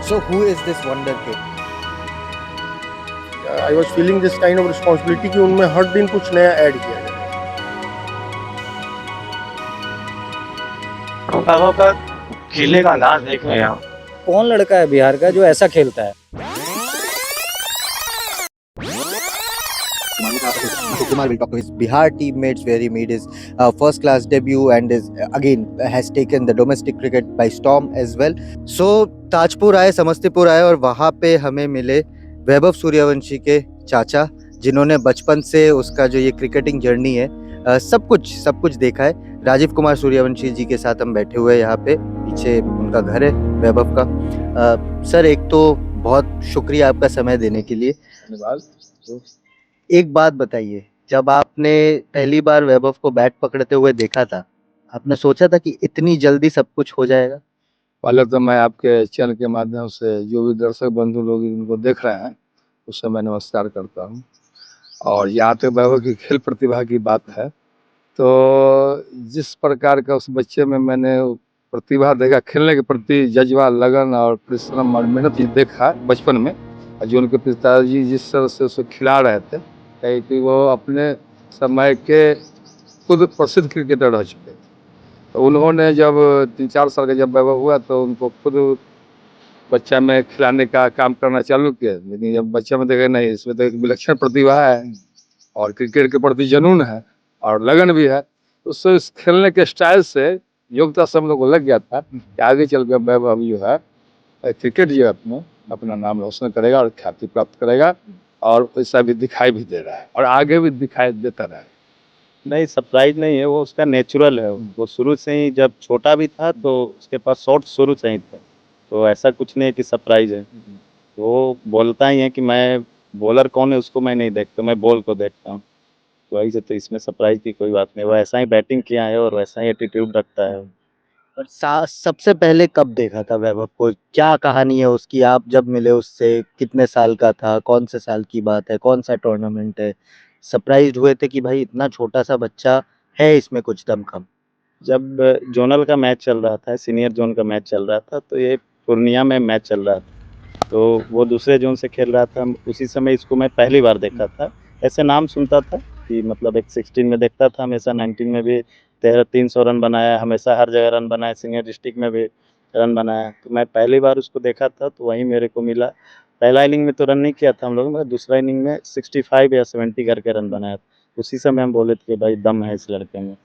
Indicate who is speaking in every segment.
Speaker 1: So who is this wonder kid?
Speaker 2: I was feeling this kind of responsibility कि उनमें हर दिन कुछ नया ऐड किया जाए।
Speaker 3: बाबा का खेलने का अंदाज देखो यहाँ।
Speaker 4: कौन लड़का है बिहार का जो ऐसा खेलता है?
Speaker 1: Kumar will talk to his Bihar teammates where he made his first class debut and is again has taken the domestic cricket by storm as well. So Tajpur आए, समस्तीपुर आए और वहाँ पे हमें मिले वैभव सूर्यवंशी के चाचा, जिन्होंने बचपन से उसका जो ये क्रिकेटिंग जर्नी है सब कुछ देखा है। राजीव कुमार सूर्यवंशी जी के साथ हम बैठे हुए हैं यहाँ पे, पीछे उनका घर है वैभव का। सर एक तो बहुत शुक्रिया आपका समय देने के लिए।
Speaker 2: धन्यवाद।
Speaker 1: एक बात बताइए, जब आपने पहली बार वैभव को बैट पकड़ते हुए देखा था, आपने सोचा था कि इतनी जल्दी सब कुछ हो जाएगा?
Speaker 2: पहले तो मैं आपके चैनल के माध्यम से जो भी दर्शक बंधु लोग इनको देख रहे हैं उससे मैं नमस्कार करता हूँ। और यहाँ तक वैभव की खेल प्रतिभा की बात है तो जिस प्रकार का उस बच्चे में मैंने प्रतिभा देखा, खेलने के प्रति जज्बा, लगन और परिश्रम और मेहनत देखा बचपन में, और जो उनके पिताजी जिस तरह से उसे खिला रहे थे, कि वो अपने समय के खुद प्रसिद्ध क्रिकेटर रह चुके थे। तो उन्होंने जब 3-4 साल का जब वैभव हुआ तो उनको खुद बच्चा में खिलाने का काम करना चालू किया। लेकिन जब बच्चा में देखे नहीं, इसमें तो एक विलक्षण प्रतिभा है और क्रिकेट के प्रति जुनून है और लगन भी है, उससे इस खेलने के स्टाइल से योग्यता सब लोग को लग गया था कि आगे चल कर वैभव जो है क्रिकेट जगत में अपना नाम रोशन करेगा और ख्याति प्राप्त करेगा, और ऐसा भी दिखाई भी दे रहा है और आगे भी दिखाई देता रहा है।
Speaker 4: नहीं, सरप्राइज नहीं है, वो उसका नेचुरल है। वो शुरू से ही जब छोटा भी था तो उसके पास शॉट शुरू से ही थे, तो ऐसा कुछ नहीं है कि सरप्राइज है। वो बोलता ही है कि मैं बॉलर कौन है उसको मैं नहीं देखता, मैं बॉल को देखता हूँ। तो वही से, तो इसमें सरप्राइज की कोई बात नहीं। वो ऐसा ही बैटिंग किया है और वैसा ही एटीट्यूड रखता है।
Speaker 1: और सबसे पहले कब देखा था वैभव को? क्या कहानी है उसकी? आप जब मिले उससे कितने साल का था? कौन से साल की बात है? कौन सा टूर्नामेंट है? सरप्राइज्ड हुए थे कि भाई इतना छोटा सा बच्चा है, इसमें कुछ दमखम?
Speaker 4: जब जोनल का मैच चल रहा था, सीनियर जोन का मैच चल रहा था, तो ये पूर्णिया में मैच चल रहा था, तो वो दूसरे जोन से खेल रहा था। उसी समय इसको मैं पहली बार देखा था। ऐसे नाम सुनता था कि मतलब एक 16 में देखता था, हमेशा 19 में भी 300 रन बनाया, हमेशा हर जगह रन बनाया, सीनियर डिस्ट्रिक्ट में भी रन बनाया। तो मैं पहली बार उसको देखा था तो वहीं मेरे को मिला। पहला इनिंग में तो रन नहीं किया था हम लोगों ने, मगर दूसरा इनिंग में 65 या 70 करके रन बनाया था। उसी समय हम बोले थे कि भाई दम है इस लड़के में।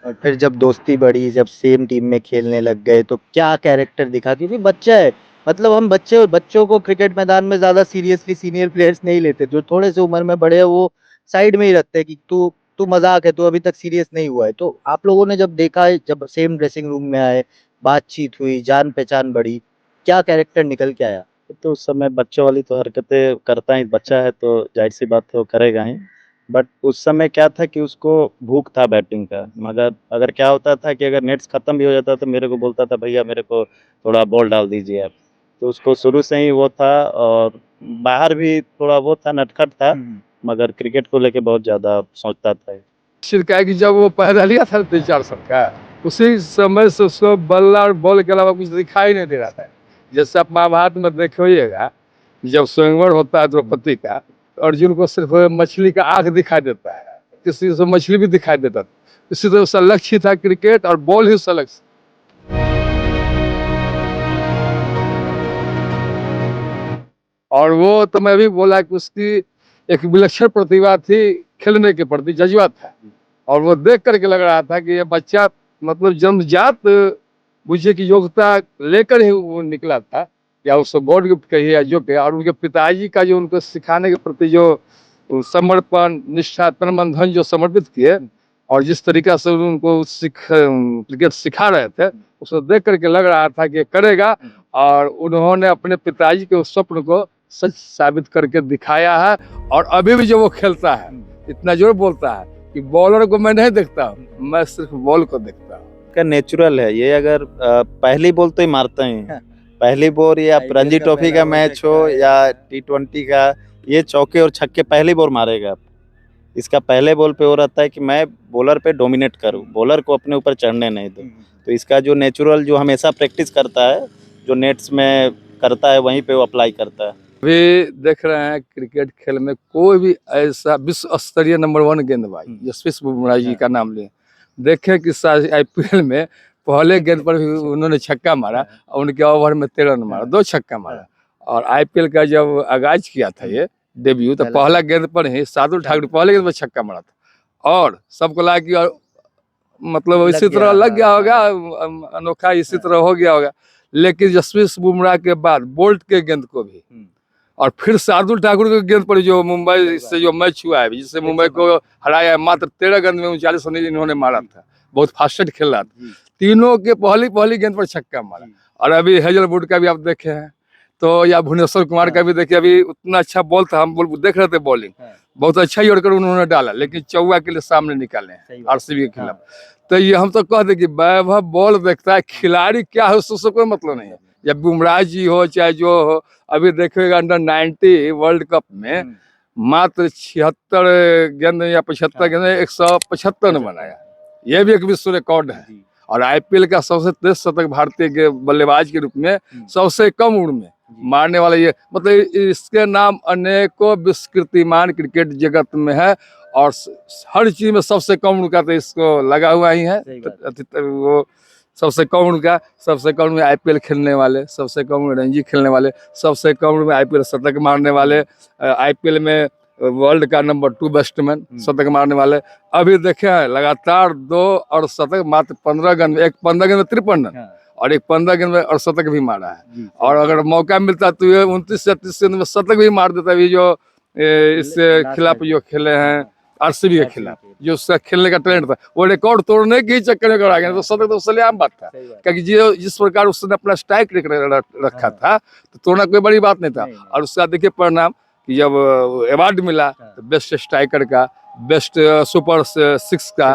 Speaker 1: और फिर जब दोस्ती बढ़ी, जब सेम टीम में खेलने लग गए, तो क्या कैरेक्टर दिखा? क्योंकि बच्चा है, मतलब हम बच्चे और बच्चों को क्रिकेट मैदान में ज्यादा सीरियसली सीनियर प्लेयर्स नहीं लेते। जो थोड़े से उम्र में बड़े हैं वो साइड में ही रखते हैं कि तू तू मजाक है, तू अभी तक सीरियस नहीं हुआ है। तो आप लोगों ने जब देखा, जब सेम ड्रेसिंग रूम में आए, बातचीत हुई, जान पहचान बढ़ी, क्या कैरेक्टर निकल के आया?
Speaker 4: तो उस समय बच्चों वाली तो हरकतें करता ही, बच्चा है तो जाहिर सी बात है वो करेगा ही। बट उस समय क्या था कि उसको भूख था बैटिंग का। मगर अगर क्या होता था कि अगर नेट्स खत्म भी हो जाता तो मेरे को बोलता था भैया मेरे को थोड़ा बॉल डाल दीजिए आप। तो उसको शुरू से ही वो था, और बाहर भी थोड़ा वो था, नटखट था, मगर क्रिकेट को लेके बहुत ज़्यादा सोचता था।
Speaker 2: सिर्फ कि जब वो पैदा लिया था 3-4 साल का, उसी समय से उसको बल्ला और बॉल के अलावा कुछ दिखाई नहीं दे रहा था। जैसे आप महाभारत में देखिएगा, जब स्वयंवर होता है द्रौपदी का, तो अर्जुन को सिर्फ मछली का आंख दिखाई देता है, किसी से मछली भी दिखाई देता था। इसी तरह उसका लक्ष्य था क्रिकेट और बॉल ही उसका लक्ष्य। और वो तो मैं भी बोला कि उसकी एक विलक्षण प्रतिभा थी, खेलने के प्रति जज्बा था, और वो देख करके लग रहा था कि ये बच्चा मतलब जन्मजात बुझे की योग्यता लेकर ही वो निकला था, या उसको गॉड गिफ्ट कहिए या जो कहिए। और उनके पिताजी का जो उनको सिखाने के प्रति जो समर्पण, निष्ठा, तन मन धन जो समर्पित किए, और जिस तरीका से उनको क्रिकेट सिखा रहे थे, उसको देख करके लग रहा था कि ये करेगा। और उन्होंने अपने पिताजी के उस स्वप्न को सच साबित करके दिखाया है। और अभी भी जो वो खेलता है, इतना जोर बोलता है कि बॉलर को मैं नहीं देखता, मैं सिर्फ बॉल को देखता हूँ।
Speaker 4: का नेचुरल है ये। अगर पहली बॉल तो ही मारते हैं, पहली बॉल, या रणजी ट्रॉफी का मैच हो या T20 का, ये चौके और छक्के पहली बॉल मारेगा। इसका पहले बॉल पे हो रहता है कि मैं बॉलर पे डोमिनेट करूं, बॉलर को अपने ऊपर चढ़ने नहीं दूं। तो इसका जो नेचुरल, जो हमेशा प्रैक्टिस करता है, जो नेट्स में करता है वहीं पे वो अप्लाई करता है।
Speaker 2: अभी देख रहे हैं क्रिकेट खेल में कोई भी ऐसा विश्व स्तरीय नंबर 1 गेंदबाज जसप्रीत बुमराह जी का नाम लें, देखें कि आईपीएल में पहले गेंद पर भी उन्होंने छक्का मारा और उनके ओवर में 13 रन मारा, 2 छक्का मारा। और आईपीएल का जब आगाज किया था ये डेब्यू, तो पहला गेंद पर ही शार्दुल ठाकुर पहले गेंद पर छक्का मारा था और सबको लगा कि और मतलब इसी तरह लग गया होगा, अनोखा इसी तरह हो गया होगा। लेकिन जसप्रीत बुमराह के बाद बोल्ट के गेंद को भी और फिर शार्दुल ठाकुर के गेंद पर जो मुंबई से जो मैच हुआ है, जिससे मुंबई को हराया, मात्र 13 गेंद में 39 रन इन्होंने मारा था, बहुत फास्टेड खेल रहा था। तीनों के पहली गेंद पर छक्का मारा। और अभी हेजलवुड का भी आप देखे हैं तो, या भुवनेश्वर कुमार का भी देखिए, अभी उतना अच्छा बॉल था, हम देख रहे थे बॉलिंग बहुत अच्छा योड़कर उन्होंने डाला, लेकिन चौवा के लिए सामने निकाले हैं आरसीबी के खिलाफ। तो ये हम तो कहते कि वैभव बॉल देखता है, खिलाड़ी क्या है उससे कोई मतलब नहीं है, या बुमराह जी हो चाहे जो हो। अभी देखिएगा अंडर 90 वर्ल्ड कप में मात्र 76 गेंद या 75 गेंद 175 रन बनाया, ये भी एक विश्व रिकॉर्ड है। और आईपीएल का सबसे तेज शतक भारतीय बल्लेबाज के रूप में सबसे कम उम्र में मारने वाला ये, मतलब इसके नाम अनेकों विस्कृतिमान क्रिकेट जगत में है। और हर चीज में सबसे कम उम्र का तो इसको लगा हुआ ही है, वो सबसे कम उम्र का, सबसे कम उम्र में आईपीएल खेलने वाले, सबसे कम उम्र में रणजी खेलने वाले, सबसे कम उम्र में आईपीएल शतक मारने वाले, आईपीएल में वर्ल्ड का नंबर 2 बैट्समैन शतक मारने वाले। अभी देखे लगातार 2 और शतक मात्र 15 गेंद में, एक 15 गेंद में 53 रन और एक 15 गेंद में और शतक भी मारा है। और अगर मौका मिलता तो ये 29 से 30 गेंद में शतक भी मार देता है। जो इससे खिलाफ जो खेले हैं आरसीबी के खिलाफ, जो उसका खेलने का टैलेंट था, वो रिकॉर्ड तोड़ने के ही चक्कर में आ गया, तो शतक तो उससे आम बात था, क्योंकि जिस प्रकार उसने अपना स्ट्राइक रखा था तो तोड़ना कोई बड़ी बात नहीं था। और उसका देखिए परिणाम कि जब अवार्ड मिला तो बेस्ट स्ट्राइकर का, बेस्ट सुपर 6 का,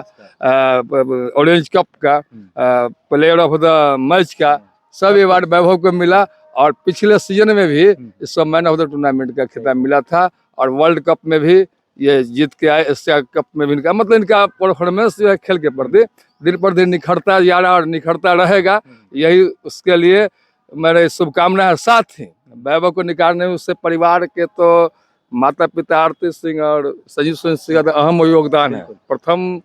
Speaker 2: ऑरेंज कप का, प्लेयर ऑफ द मैच का, सब अवार्ड वैभव को मिला। और पिछले सीजन में भी इसको मैन ऑफ द टूर्नामेंट का खिताब मिला था। और वर्ल्ड कप में भी ये जीत के आए, एशिया कप में भी इनका मतलब इनका परफॉर्मेंस जो है खेल के प्रति दिन पर दिन निखरता जा रहा और निखरता रहेगा। यही उसके लिए मेरे शुभकामनाएं। साथ ही वैभव को निकालने में उससे परिवार के तो माता पिता आरती सिंह और संजीव सिंह का अहम योगदान है। प्रथम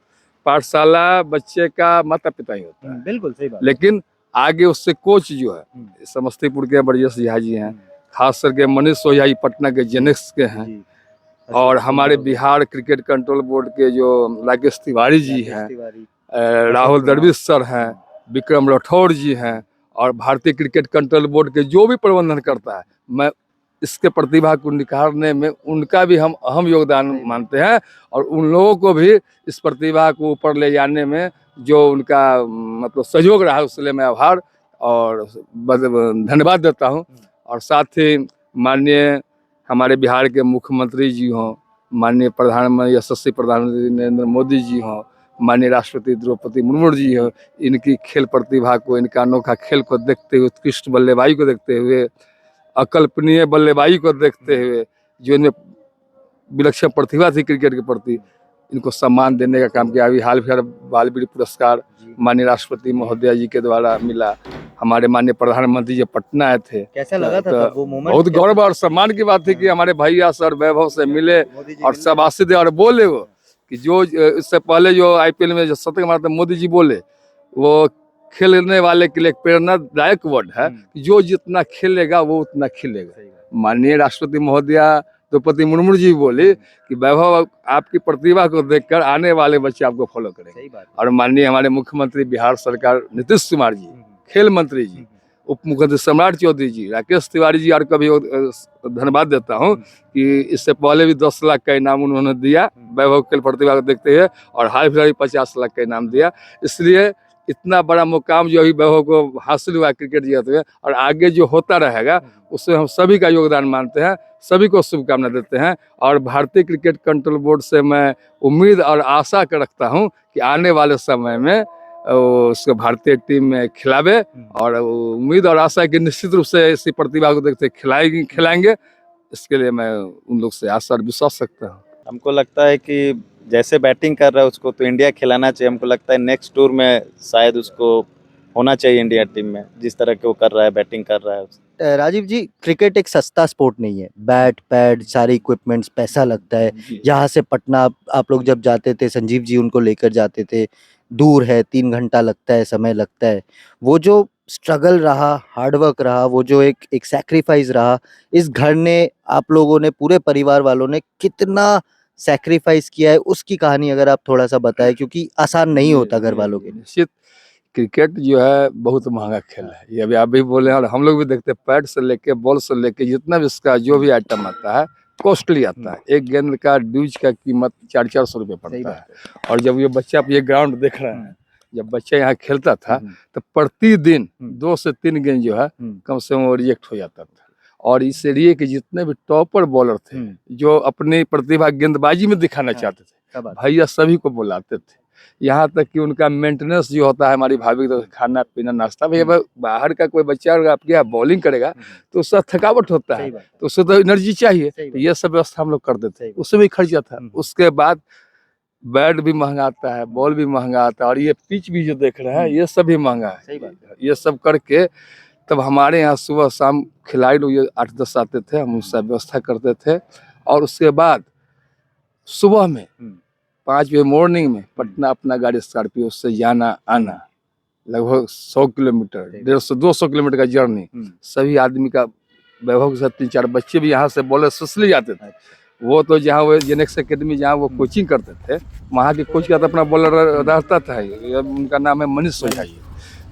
Speaker 2: पाठशाला बच्चे का माता पिता ही होता है,
Speaker 1: बिल्कुल सही बात।
Speaker 2: लेकिन आगे उससे कोच जो है समस्तीपुर के ब्रजेश झा जी हैं, खास करके मनीष ओझा जी पटना के जेनेक्स के हैं, और हमारे बिहार क्रिकेट कंट्रोल बोर्ड के जो राकेश तिवारी जी हैं, राहुल दरविश सर हैं, विक्रम राठौर जी हैं, और भारतीय क्रिकेट कंट्रोल बोर्ड के जो भी प्रबंधन करता है, मैं इसके प्रतिभा को निखारने में उनका भी हम अहम योगदान मानते हैं। और उन लोगों को भी इस प्रतिभा को ऊपर ले जाने में जो उनका मतलब सहयोग रहा है, उसके लिए मैं आभार और धन्यवाद देता हूं। और साथ ही माननीय हमारे बिहार के मुख्यमंत्री जी हों, माननीय प्रधानमंत्री यशस्वी प्रधानमंत्री नरेंद्र मोदी जी हों, माननीय राष्ट्रपति द्रौपदी मुर्मू जी हों, इनकी खेल प्रतिभा को, इनका अनोखा खेल को देखते हुए, उत्कृष्ट बल्लेबाजी को देखते हुए, अकल्पनीय बल्लेबाजी को देखते हुए, जो इनमें विलक्षण प्रतिभा थी क्रिकेट के प्रति, इनको सम्मान देने का काम किया। अभी हाल फिलहाल बालवीर पुरस्कार माननीय राष्ट्रपति महोदया जी के द्वारा मिला। हमारे माननीय प्रधानमंत्री जी पटना आए थे,
Speaker 1: कैसा लगा था तब वो मोमेंट?
Speaker 2: बहुत गौरव और सम्मान की बात थी कि हमारे भैया सर वैभव से मिले और शाबाशी दे और बोले वो कि जो इससे पहले जो आईपीएल में जो शतक मारा था, मोदी जी बोले वो खेलने वाले के लिए एक प्रेरणादायक वर्ड है कि जो जितना खेलेगा वो उतना खिलेगा। माननीय राष्ट्रपति महोदया द्रौपदी मुर्मू जी बोले कि वैभव आपकी प्रतिभा को देखकर आने वाले बच्चे आपको फॉलो करेंगे। और माननीय हमारे मुख्यमंत्री बिहार सरकार नीतीश कुमार जी, खेल मंत्री जी, उप मुख्यमंत्री सम्राट चौधरी जी, राकेश तिवारी जी और कभी धन्यवाद देता हूं कि इससे पहले भी 10 लाख का इनाम उन्होंने दिया वैभव खेल प्रतिभा को देखते हुए, और हाल फिलहाल 50 लाख का इनाम दिया। इसलिए इतना बड़ा मुकाम जो अभी वैभव को हासिल हुआ क्रिकेट जीत में, और आगे जो होता रहेगा उससे हम सभी का योगदान मानते हैं, सभी को शुभकामना देते हैं। और भारतीय क्रिकेट कंट्रोल बोर्ड से मैं उम्मीद और आशा कर रखता हूं कि आने वाले समय में उसको भारतीय टीम में खिलावे, और उम्मीद और आशा है कि निश्चित रूप से इसी प्रतिभा को देखते खिलाएंगे। इसके लिए मैं उन लोग से आशा और विश्वास रखता हूँ।
Speaker 4: हमको लगता है कि जैसे बैटिंग कर रहा है उसको तो इंडिया खिलाना चाहिए। हमको लगता है नेक्स्ट टूर में शायद उसको होना चाहिए इंडिया टीम में, जिस तरह के वो कर रहा है, बैटिंग कर रहा है।
Speaker 1: बट राजीव जी, क्रिकेट एक सस्ता स्पोर्ट नहीं है। बैट पैड सारे इक्विपमेंट्स, पैसा लगता है।
Speaker 2: जी
Speaker 1: यहाँ से पटना आप लोग जब जाते थे, संजीव जी उनको लेकर जाते थे, दूर है, 3 घंटा लगता है, समय लगता है। वो जो स्ट्रगल रहा, हार्डवर्क रहा, वो जो एक सैक्रिफाइस रहा, इस घर ने, आप लोगों ने, पूरे परिवार वालों ने कितना सैक्रिफाइस किया है, उसकी कहानी अगर आप थोड़ा सा बताएं, क्योंकि आसान नहीं होता घर वालों के लिए।
Speaker 2: निश्चित। क्रिकेट जो है बहुत महंगा खेल है, ये अभी आप भी बोले और हम लोग भी देखते हैं। पैड से लेके बॉल से लेके जितना भी इसका जो भी आइटम आता है कॉस्टली आता है। एक गेंद का ड्यूज का कीमत 400-400 रुपये पड़ता है। और जब ये बच्चा, आप ये ग्राउंड देख रहे हैं, जब बच्चा यहाँ खेलता था तो प्रतिदिन 2 से 3 गेंद जो है कम से कम रिजेक्ट हो जाता था। और इस एरिए के जितने भी टॉपर बॉलर थे जो अपनी प्रतिभा गेंदबाजी में दिखाना चाहते थे, भैया सभी को बुलाते थे। यहाँ तक कि उनका मेंटेनेंस जो होता है, हमारी भाभी तो खाना पीना नाश्ता, भैया बाहर का कोई बच्चा अगर आपके यहाँ बॉलिंग करेगा तो उसका थकावट होता है, तो उससे तो एनर्जी चाहिए। तो ये सब व्यवस्था हम लोग कर देते हैं, उसमें भी खर्चा था। उसके बाद बैट भी महंगा आता है, बॉल भी महंगा आता है, और ये पिच भी जो देख रहे हैं ये सब भी महंगा है। ये सब करके तब हमारे यहाँ सुबह शाम खिलाड़ी लोग 8-10 आते थे, हम उसका व्यवस्था करते थे। और उसके बाद सुबह में 5 बजे मॉर्निंग में पटना अपना गाड़ी स्कॉर्पियो से जाना आना, लगभग 100 किलोमीटर, 150-200 किलोमीटर का जर्नी। सभी आदमी का वैभव के साथ 3-4 बच्चे भी यहाँ से बॉलर सुसली जाते थे। वो तो जहाँ वो जेनेक्स एकेडमी जहाँ वो कोचिंग करते थे, वहाँ के कोच का तो अपना बॉलर रहता था, उनका नाम है मनीष सोझा।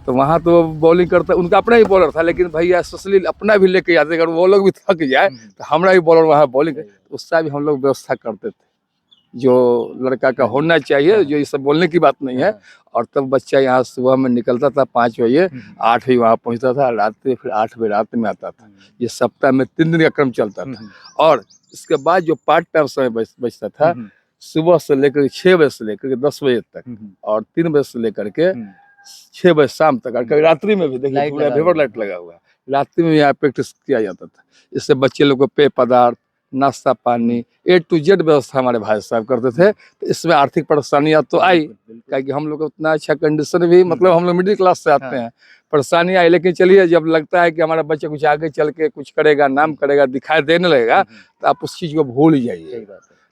Speaker 2: तो वहाँ तो बॉलिंग करता, उनका अपना ही बॉलर था, लेकिन भैया सुसली अपना भी लेके जाते, अगर वो लोग भी थक जाए तो हमारा ही बॉलर वहाँ बॉलिंग, उसका भी हम लोग व्यवस्था करते थे, जो लड़का का होना चाहिए, जो ये सब बोलने की बात नहीं है। और तब बच्चा यहाँ सुबह में निकलता था 5 बजे, 8 बजे वहाँ पहुँचता था, रात में फिर 8 बजे रात में आता था। ये सप्ताह में 3 दिन का क्रम चलता था। और इसके बाद जो पार्ट टाइम समय बचता था, सुबह से लेकर 6 बजे से लेकर 10 बजे तक, और 3 बजे से लेकर के 6 बजे शाम तक, और कभी रात्रि में भी, देखिए पूरा वेवर लाइट लगा हुआ है, रात्रि में यहाँ प्रैक्टिस किया जाता था। इससे बच्चे लोग को पेय पदार्थ, नाश्ता पानी, A to Z व्यवस्था हमारे भाई साहब करते थे। तो इसमें आर्थिक परेशानियां तो आई, क्योंकि हम लोग उतना अच्छा कंडीशन भी, मतलब हम लोग मिडिल क्लास से आते हैं, परेशानी आई। लेकिन चलिए, जब लगता है कि हमारा बच्चा कुछ आगे चल के कुछ करेगा, नाम करेगा, दिखाई देने लगेगा, तो आप उस चीज़ को भूल ही जाइए।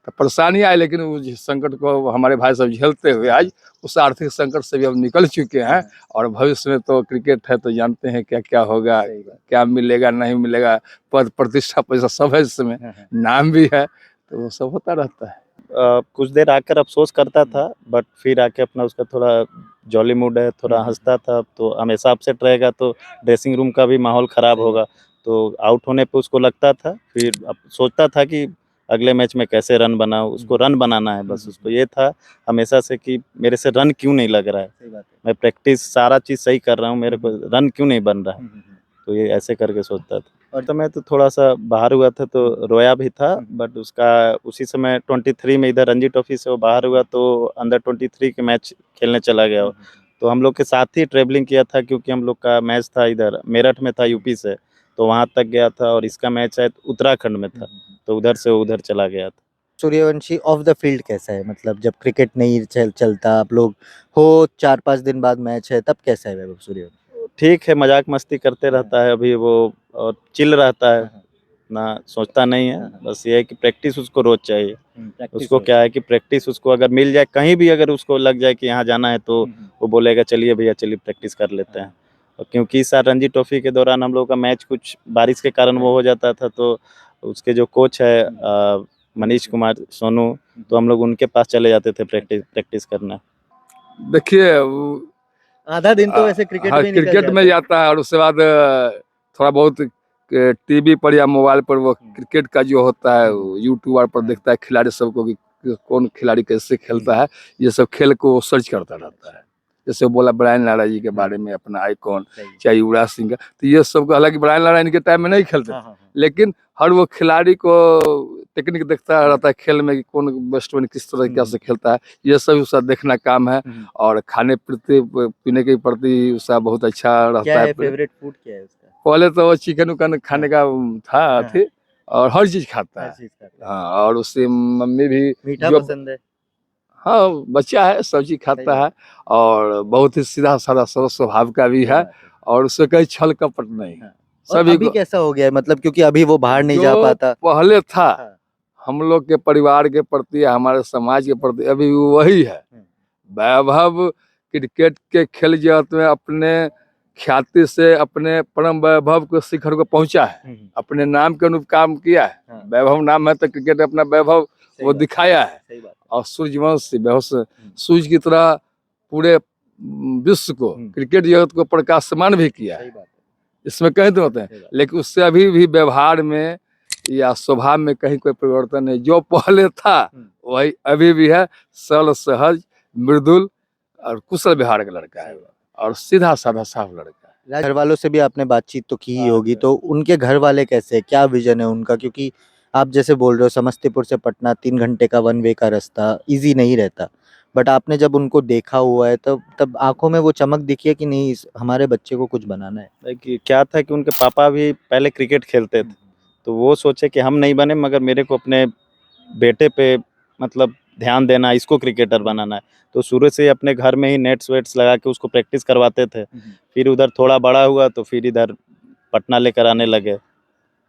Speaker 2: तो परेशानी आई, लेकिन उस संकट को हमारे भाई साहब झेलते हुए आज उस आर्थिक संकट से भी अब निकल चुके हैं। और भविष्य में तो क्रिकेट है, तो जानते हैं क्या क्या होगा, क्या मिलेगा नहीं मिलेगा, पद प्रतिष्ठा पैसा सब है इसमें, नाम भी है, तो वो सब होता रहता है।
Speaker 4: कुछ देर आकर अफसोस करता था, बट फिर आके अपना उसका थोड़ा जॉली मूड है, थोड़ा हंसता था। तो हमेशा अपसेट रहेगा तो ड्रेसिंग रूम का भी माहौल ख़राब होगा, तो आउट होने पे उसको लगता था। फिर अब सोचता था कि अगले मैच में कैसे रन बनाऊं, उसको रन बनाना है, बस उसको ये था हमेशा से कि मेरे से रन क्यों नहीं लग रहा है, मैं प्रैक्टिस सारा चीज़ सही कर रहा हूँ, मेरे को रन क्यों नहीं बन रहा है। तो ये ऐसे करके सोचता था। और तो मैं तो थोड़ा-सा बाहर हुआ था तो रोया भी था, बट उसका उसी समय 23 में इधर रणजी ट्रॉफी से वो बाहर हुआ, तो अंडर 23 के मैच खेलने चला गया वो। तो हम लोग के साथ ही ट्रैवलिंग किया था, क्योंकि हम लोग का मैच था इधर मेरठ में था, यूपी से, तो वहाँ तक गया था। और इसका मैच शायद उत्तराखंड में था, तो उधर से उधर चला गया था।
Speaker 1: सूर्यवंशी ऑफ द फील्ड कैसा है? मतलब जब क्रिकेट नहीं चलता, आप लोग हो, 4-5 दिन बाद मैच है, तब कैसा है वैभव सूर्यवंशी?
Speaker 4: ठीक है, मजाक मस्ती करते रहता है अभी वो, और चिल रहता है, ना सोचता नहीं है। बस ये है कि प्रैक्टिस उसको रोज चाहिए। उसको क्या है कि प्रैक्टिस उसको अगर मिल जाए, कहीं भी अगर उसको लग जाए कि यहाँ जाना है, तो वो बोलेगा चलिए भैया, चलिए प्रैक्टिस कर लेते हैं। और क्योंकि इस साल रणजी ट्रॉफी के दौरान हम लोग का मैच कुछ बारिश के कारण वो हो जाता था, तो उसके जो कोच है मनीष कुमार सोनू, तो हम लोग उनके पास चले जाते थे प्रैक्टिस करना।
Speaker 2: देखिए,
Speaker 1: आधा दिन तो वैसे क्रिकेट
Speaker 2: हाँ,
Speaker 1: में निकल
Speaker 2: क्रिकेट में जाता है, और उसके बाद थोड़ा बहुत टीवी पर या मोबाइल पर वो क्रिकेट का जो होता है यूट्यूब पर देखता है, खिलाड़ी सबको कि कौन खिलाड़ी कैसे खेलता है, ये सब खेल को सर्च करता रहता है। जैसे वो बोला ब्रायन लारा जी के बारे में, अपना आइकॉन, चाहे युवराज सिंह का, तो ये सब, हालांकि ब्रायन लारा इनके टाइम में नहीं खेलते, लेकिन हर वो खिलाड़ी को टेक्निक देखता रहता है खेल में, कि कौन बैट्समैन किस तरह से खेलता है, ये सब उसका देखना काम है। और खाने पीने के प्रति उसका बहुत अच्छा रहता है।
Speaker 1: फेवरेट फूड क्या है उसका?
Speaker 2: पहले तो वो चिकन उकन खाने का था थी, और हर चीज खाता है। हाँ, और उससे मम्मी भी
Speaker 1: मीठा
Speaker 2: जो,
Speaker 1: पसंद है?
Speaker 2: हाँ, बच्चा है, सब चीज खाता है, और बहुत ही सीधा साधा सरल स्वभाव का भी है, और उससे कहीं छल कपट नहीं,
Speaker 1: और
Speaker 2: सभी
Speaker 1: अभी
Speaker 2: को
Speaker 1: कैसा हो गया है मतलब क्योंकि अभी वो बाहर नहीं जा
Speaker 2: जो
Speaker 1: पाता।
Speaker 2: पहले था
Speaker 1: हाँ।
Speaker 2: हम लोग के परिवार के प्रति हमारे समाज के प्रति अभी भी वही है। वैभव क्रिकेट के खेल जगत में अपने ख्याति से अपने परम वैभव के शिखर को पहुंचा है, अपने नाम के अनुरूप काम किया है।
Speaker 1: हाँ।
Speaker 2: वैभव नाम है तो क्रिकेट अपना वैभव
Speaker 1: सही
Speaker 2: वो
Speaker 1: बात
Speaker 2: दिखाया है।
Speaker 1: सही बात
Speaker 2: और सूर्यवंशी सूर्य की तरह पूरे विश्व को क्रिकेट जगत को प्रकाशमान भी किया है।
Speaker 1: सही बात है।
Speaker 2: इसमें कहीं तो होते हैं, लेकिन उससे अभी भी व्यवहार में या स्वभाव में कहीं कोई परिवर्तन नहीं। जो पहले था वही अभी भी है। सरल सहज मृदुल और कुशल व्यवहार का लड़का है और सीधा साधा साफ लड़का है।
Speaker 1: घर वालों से भी आपने बातचीत तो की ही होगी, तो उनके घर वाले कैसे हैं? क्या विजन है उनका? क्योंकि आप जैसे बोल रहे हो समस्तीपुर से पटना 3 घंटे का वन वे का रास्ता इजी नहीं रहता, बट आपने जब उनको देखा हुआ है तब आंखों में वो चमक दिखी है कि नहीं हमारे बच्चे को कुछ बनाना है?
Speaker 4: कि क्या था कि उनके पापा भी पहले क्रिकेट खेलते थे, तो वो सोचे कि हम नहीं बने मगर मेरे को अपने बेटे पे मतलब ध्यान देना है, इसको क्रिकेटर बनाना है। तो शुरू से ही अपने घर में ही नेट्स वेट्स लगा के उसको प्रैक्टिस करवाते थे। फिर उधर थोड़ा बड़ा हुआ तो फिर इधर पटना लेकर आने लगे।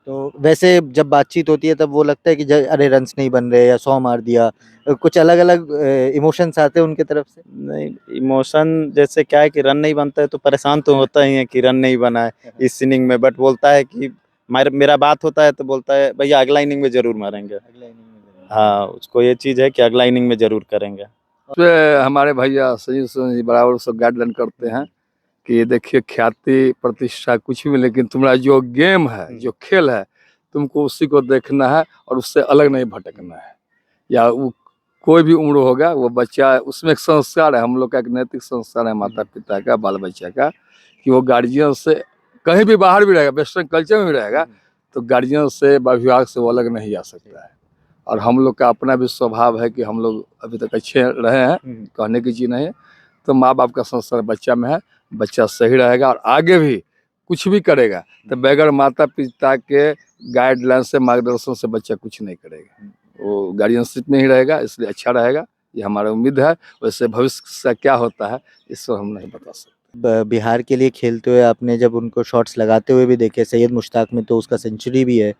Speaker 1: तो वैसे जब बातचीत होती है तब वो लगता है कि अरे रन्स नहीं बन रहे या 100 मार दिया, कुछ अलग अलग इमोशंस आते हैं उनके तरफ से?
Speaker 4: नहीं, इमोशन जैसे क्या है कि रन नहीं बनता है तो परेशान तो होता ही है कि रन नहीं बना है इस इनिंग में, बट बोलता है कि मेरा बात होता है तो बोलता है भैया अगला इनिंग में जरूर मारेंगे। हाँ, उसको ये चीज़ है कि अगला इनिंग में जरूर करेंगे।
Speaker 2: हमारे भैया संजीव सिंह जी बराबर सब गाइडलाइन करते हैं कि देखिए ख्याति प्रतिष्ठा कुछ भी, लेकिन तुम्हारा जो गेम है जो खेल है तुमको उसी को देखना है और उससे अलग नहीं भटकना है। या वो कोई भी उम्र होगा वो बच्चा उसमें एक संस्कार है, हम लोग का एक नैतिक संस्कार है माता पिता का बाल बच्चा का, कि वो गार्जियन से कहीं भी बाहर भी रहेगा, वेस्टर्न कल्चर में भी रहेगा तो गार्जियन से अभिभावक से वो अलग नहीं आ सकता है। और हम लोग का अपना भी स्वभाव है कि हम लोग अभी तक अच्छे रहे हैं, कहने की चीज़ नहीं है। तो माँ बाप का संस्कार बच्चा में है, बच्चा सही रहेगा और आगे भी कुछ भी करेगा तो बगैर माता पिता के गाइडलाइन से मार्गदर्शन से बच्चा कुछ नहीं करेगा, वो गार्जियनशिप में ही रहेगा, इसलिए अच्छा रहेगा, ये हमारा उम्मीद है। वैसे भविष्य से क्या होता है इसको हम नहीं बता सकते।
Speaker 1: बिहार के लिए खेलते हुए आपने जब उनको शॉट्स लगाते हुए भी देखे, सैयद मुश्ताक में तो उसका सेंचुरी भी है,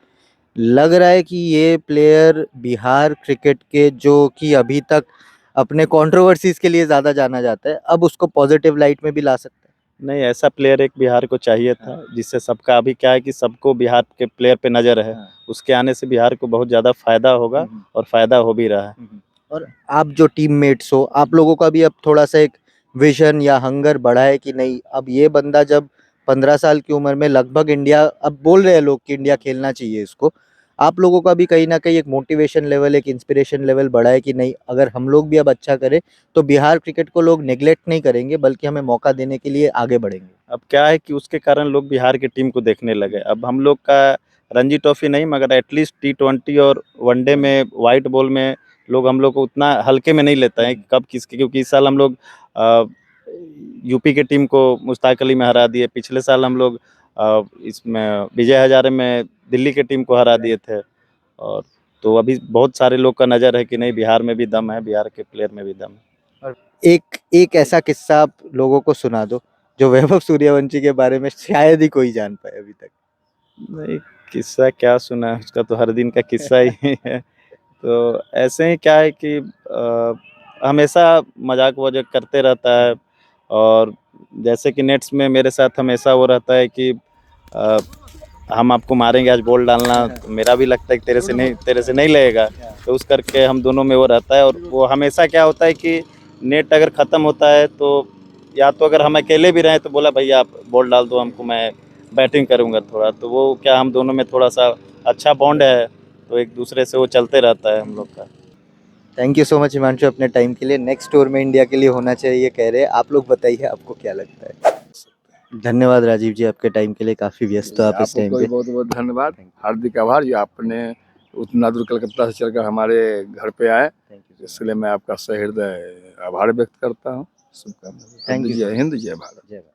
Speaker 1: लग रहा है कि ये प्लेयर बिहार क्रिकेट के जो कि अभी तक अपने कंट्रोवर्सीज के लिए ज़्यादा जाना जाता है, अब उसको पॉजिटिव लाइट में भी ला सकता है?
Speaker 4: नहीं, ऐसा प्लेयर एक बिहार को चाहिए था जिससे सबका अभी क्या है कि सबको बिहार के प्लेयर पे नज़र है। उसके आने से बिहार को बहुत ज़्यादा फायदा होगा और फायदा हो भी रहा है।
Speaker 1: और आप जो टीममेट्स हो, आप लोगों का भी अब थोड़ा-सा एक विज़न या हंगर बढ़ा है कि नहीं, अब ये बंदा जब 15 साल की उम्र में लगभग इंडिया, अब बोल रहे हैं लोग कि इंडिया खेलना चाहिए इसको, आप लोगों का भी कहीं न कहीं एक मोटिवेशन लेवल, एक इंस्पिरेशन लेवल बढ़ा है कि नहीं, अगर हम लोग भी अब अच्छा करें, तो बिहार क्रिकेट को लोग नेग्लेक्ट नहीं करेंगे, बल्कि हमें मौका देने के लिए आगे बढ़ेंगे?
Speaker 4: अब क्या है कि उसके कारण लोग बिहार की टीम को देखने लगे। अब हम लोग का रणजी ट्रॉफी नहीं मगर एटलीस्ट टी20 और वनडे में व्हाइट बॉल में लोग हम लोग को उतना हल्के में नहीं लेता है कब किसके, क्योंकि इस साल हम लोग यूपी के टीम को मुश्ताक अली में हरा दिए, पिछले साल हम लोग इसमें विजय हजारे में दिल्ली के टीम को हरा दिए थे। और तो अभी बहुत सारे लोग का नज़र है कि नहीं बिहार में भी दम है, बिहार के प्लेयर में भी दम है।
Speaker 1: और एक एक ऐसा किस्सा आप लोगों को सुना दो, जो वैभव सूर्यवंशी के बारे में शायद ही कोई जान पाए अभी तक।
Speaker 4: नहीं, किस्सा क्या सुना है, उसका तो हर दिन का किस्सा ही है। तो ऐसे ही क्या है कि हमेशा मजाक-वजाक करते रहता है और जैसे कि नेट्स में मेरे साथ हमेशा वो रहता है कि अ, हम आपको मारेंगे आज बॉल डालना, तो मेरा भी लगता है कि तेरे से नहीं लगेगा, तो उस करके हम दोनों में वो रहता है। और वो हमेशा क्या होता है कि नेट अगर ख़त्म होता है तो या तो अगर हम अकेले भी रहें तो बोला भैया आप बॉल डाल दो हमको, मैं बैटिंग करूँगा थोड़ा, तो वो क्या हम दोनों में थोड़ा-सा अच्छा बॉन्ड है, तो एक दूसरे से वो चलते रहता है हम लोग का।
Speaker 1: Thank you so much Himanshu अपने टाइम के लिए। नेक्स्ट टूर में इंडिया के लिए होना चाहिए कह रहे हैं, आप लोग बताइए आपको क्या लगता है? धन्यवाद राजीव जी आपके टाइम के लिए, काफ़ी व्यस्त हो आप इस टाइम
Speaker 2: आपको
Speaker 1: पे।
Speaker 2: भी बहुत बहुत धन्यवाद, हार्दिक आभार जो आपने उतना दूर कलकत्ता से चलकर हमारे घर पे आए, इसलिए मैं आपका सहृदय आभार व्यक्त करता हूँ। शुभकामनाएं।
Speaker 1: Thank you.
Speaker 2: जय हिंद, जय भारत।
Speaker 1: जय भारत।